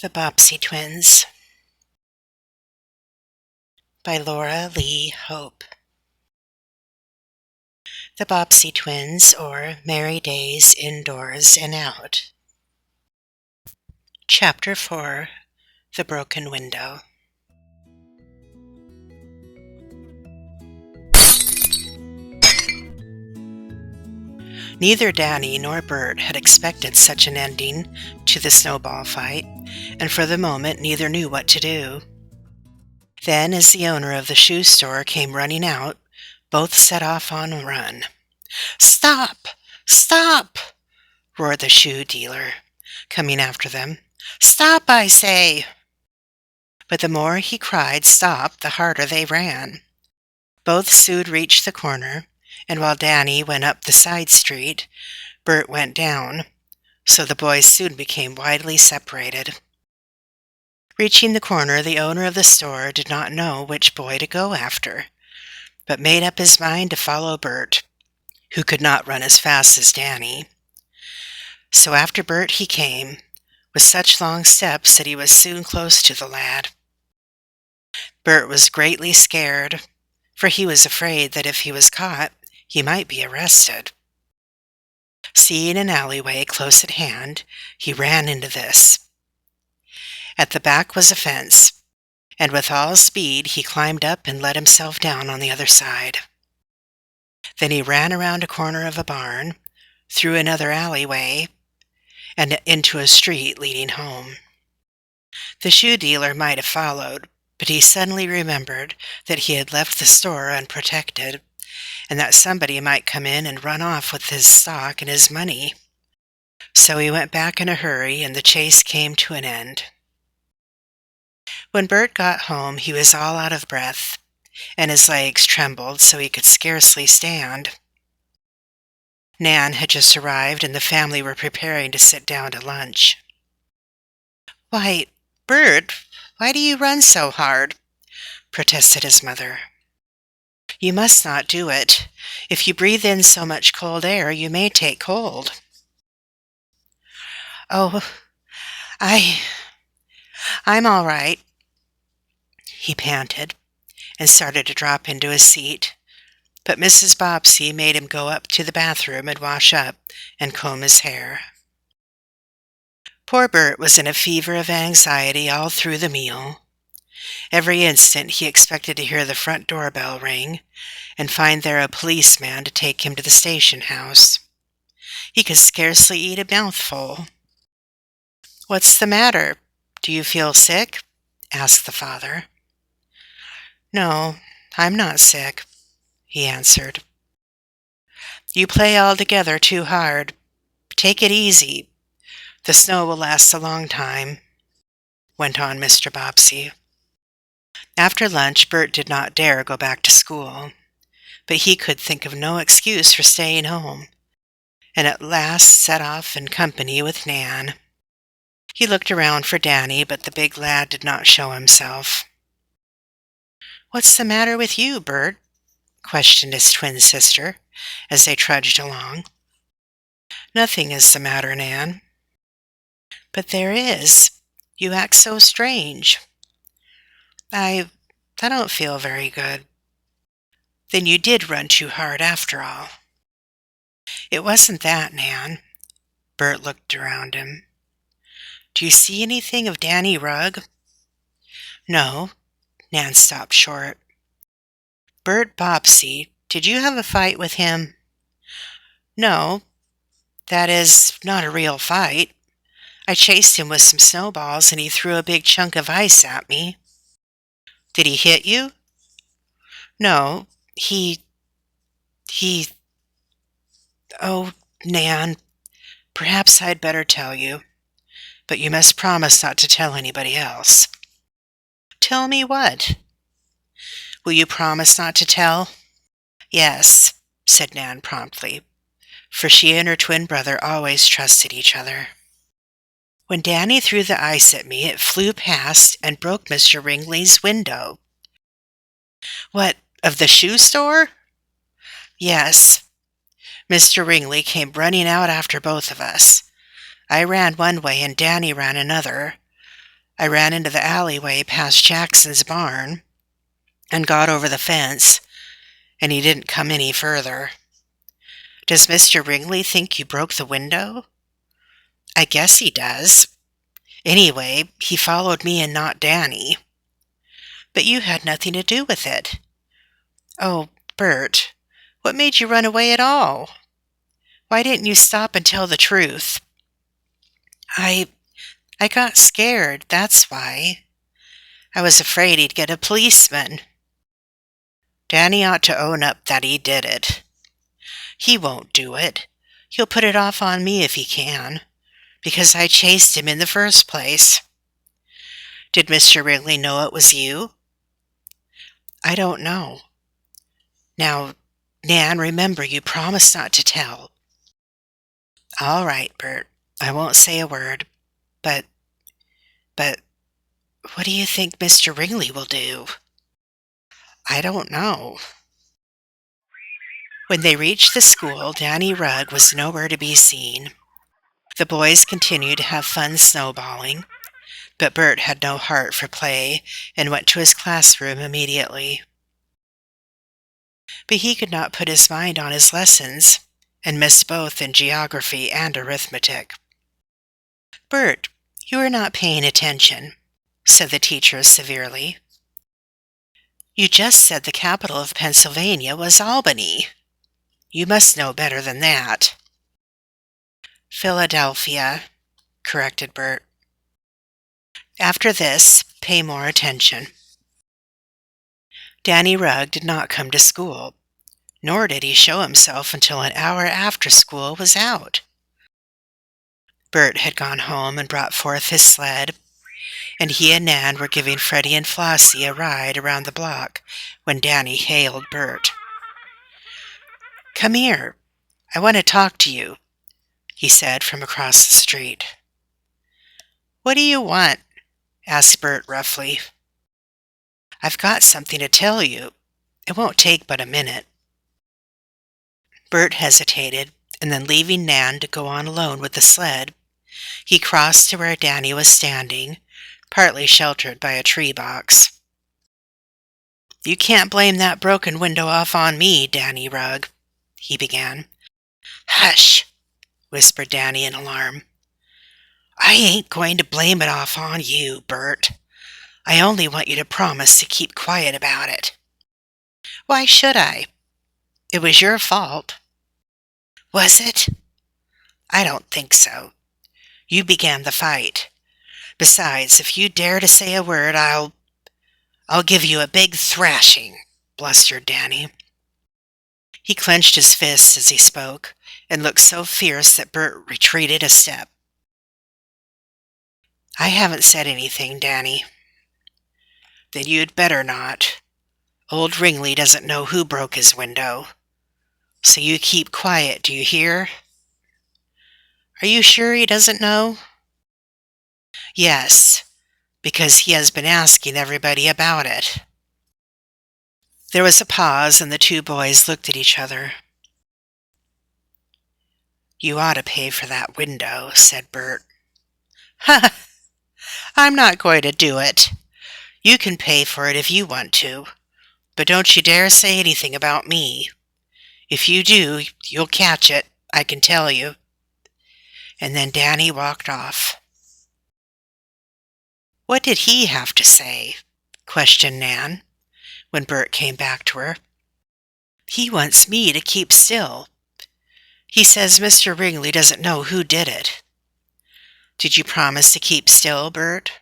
The Bobbsey Twins by Laura Lee Hope. The Bobbsey Twins, or Merry Days Indoors and Out. Chapter 4. The Broken Window. Neither Danny nor Bert had expected such an ending to the snowball fight, and for the moment neither knew what to do. Then, as the owner of the shoe store came running out, both set off on a run. "Stop! Stop!" roared the shoe dealer, coming after them. "Stop, I say!" But the more he cried stop, the harder they ran. Both soon reached the corner, and while Danny went up the side street, Bert went down, so the boys soon became widely separated. Reaching the corner, the owner of the store did not know which boy to go after, but made up his mind to follow Bert, who could not run as fast as Danny. So after Bert he came, with such long steps that he was soon close to the lad. Bert was greatly scared, for he was afraid that if he was caught, he might be arrested. Seeing an alleyway close at hand, he ran into this. At the back was a fence, and with all speed he climbed up and let himself down on the other side. Then he ran around a corner of a barn, through another alleyway, and into a street leading home. The shoe dealer might have followed, but he suddenly remembered that he had left the store unprotected, and that somebody might come in and run off with his stock and his money. So he went back in a hurry, and the chase came to an end. When Bert got home, he was all out of breath, and his legs trembled so he could scarcely stand. Nan had just arrived, and the family were preparing to sit down to lunch. "Why, Bert, why do you run so hard?" protested his mother. "You must not do it. If you breathe in so much cold air, you may take cold." "Oh, I'm all right," he panted, and started to drop into a seat, but Mrs. Bobbsey made him go up to the bathroom and wash up and comb his hair. Poor Bert was in a fever of anxiety all through the meal. Every instant he expected to hear the front doorbell ring and find there a policeman to take him to the station house. He could scarcely eat a mouthful. "What's the matter? Do you feel sick?" asked the father. "No, I'm not sick," he answered. "You play altogether too hard. Take it easy. The snow will last a long time," went on Mr. Bobbsey. After lunch, Bert did not dare go back to school, but he could think of no excuse for staying home, and at last set off in company with Nan. He looked around for Danny, but the big lad did not show himself. "What's the matter with you, Bert?" questioned his twin sister as they trudged along. "Nothing is the matter, Nan." "But there is. You act so strange." I don't feel very good." "Then you did run too hard after all." "It wasn't that, Nan." Bert looked around him. "Do you see anything of Danny Rugg?" "No." Nan stopped short. "Bert Bobbsey, did you have a fight with him?" "No. That is, not a real fight. I chased him with some snowballs, and he threw a big chunk of ice at me." "Did he hit you?" "No, he... Oh, Nan, perhaps I'd better tell you, but you must promise not to tell anybody else." "Tell me what?" "Will you promise not to tell?" "Yes," said Nan promptly, for she and her twin brother always trusted each other. "When Danny threw the ice at me, it flew past and broke Mr. Ringley's window." "What, of the shoe store?" "Yes. Mr. Ringley came running out after both of us. I ran one way and Danny ran another, I ran into the alleyway past Jackson's barn and got over the fence, and he didn't come any further. Does Mr. Ringley think you broke the window? I guess he does. Anyway, he followed me and not Danny. But you had nothing to do with it. Oh, Bert, what made you run away at all? Why didn't you stop and tell the truth? I got scared, that's why. I was afraid he'd get a policeman. Danny ought to own up that he did it. He won't do it. He'll put it off on me if he can, because I chased him in the first place. Did Mr. Ringley know it was you? I don't know. Now, Nan, remember you promised not to tell. All right, Bert, I won't say a word, but what do you think Mr. Ringley will do? I don't know. When they reached the school, Danny Rugg was nowhere to be seen. The boys continued to have fun snowballing, but Bert had no heart for play and went to his classroom immediately. But he could not put his mind on his lessons and missed both in geography and arithmetic. Bert, you are not paying attention, said the teacher severely. You just said the capital of Pennsylvania was Albany. You must know better than that. Philadelphia, corrected Bert. After this, pay more attention. Danny Rugg did not come to school, nor did he show himself until an hour after school was out. Bert had gone home and brought forth his sled, and he and Nan were giving Freddie and Flossie a ride around the block when Danny hailed Bert. Come here. I want to talk to you, he said from across the street. What do you want? Asked Bert roughly. I've got something to tell you. It won't take but a minute. Bert hesitated, and then leaving Nan to go on alone with the sled, he crossed to where Danny was standing, partly sheltered by a tree box. You can't blame that broken window off on me, Danny Rugg, he began. Hush, whispered Danny in alarm. I ain't going to blame it off on you, Bert. I only want you to promise to keep quiet about it. Why should I? It was your fault. Was it? I don't think so. You began the fight. Besides, if you dare to say a word, I'll give you a big thrashing, blustered Danny. He clenched his fists as he spoke, and looked so fierce that Bert retreated a step. I haven't said anything, Danny. Then you'd better not. Old Ringley doesn't know who broke his window. So you keep quiet, do you hear? Are you sure he doesn't know? Yes, because he has been asking everybody about it. There was a pause, and the two boys looked at each other. You ought to pay for that window, said Bert. Ha! I'm not going to do it. You can pay for it if you want to, but don't you dare say anything about me. If you do, you'll catch it, I can tell you. And then Danny walked off. What did he have to say? Questioned Nan, when Bert came back to her. He wants me to keep still. He says Mr. Ringley doesn't know who did it. Did you promise to keep still, Bert?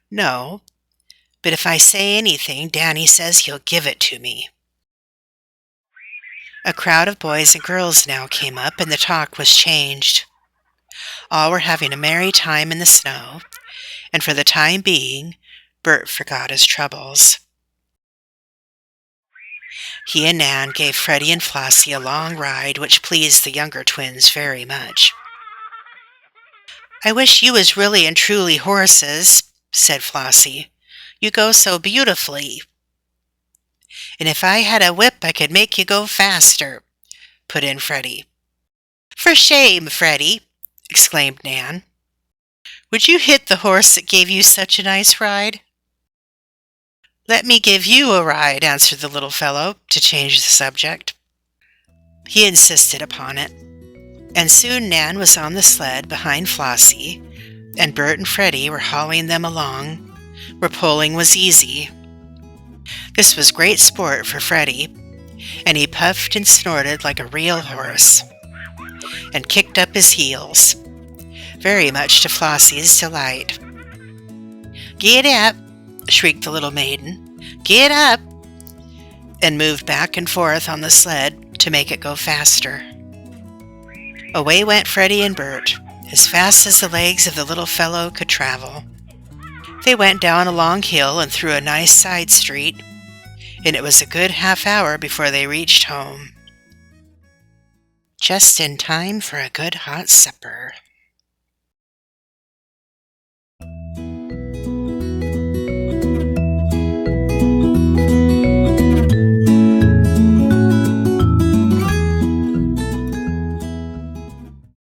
No, but if I say anything, Danny says he'll give it to me. A crowd of boys and girls now came up, and the talk was changed. All were having a merry time in the snow, and for the time being, Bert forgot his troubles. He and Nan gave Freddie and Flossie a long ride, which pleased the younger twins very much. I wish you was really and truly horses, said Flossie. You go so beautifully. And if I had a whip, I could make you go faster, put in Freddie. For shame, Freddie, exclaimed Nan. "Would you hit the horse that gave you such a nice ride?" "Let me give you a ride," answered the little fellow, to change the subject. He insisted upon it, and soon Nan was on the sled behind Flossie, and Bert and Freddie were hauling them along, where pulling was easy. This was great sport for Freddie, and he puffed and snorted like a real horse, and kicked up his heels, very much to Flossie's delight. "Get up!" shrieked the little maiden. "Get up!" and moved back and forth on the sled to make it go faster. Away went Freddie and Bert, as fast as the legs of the little fellow could travel. They went down a long hill and through a nice side street, and it was a good half-hour before they reached home. Just in time for a good hot supper.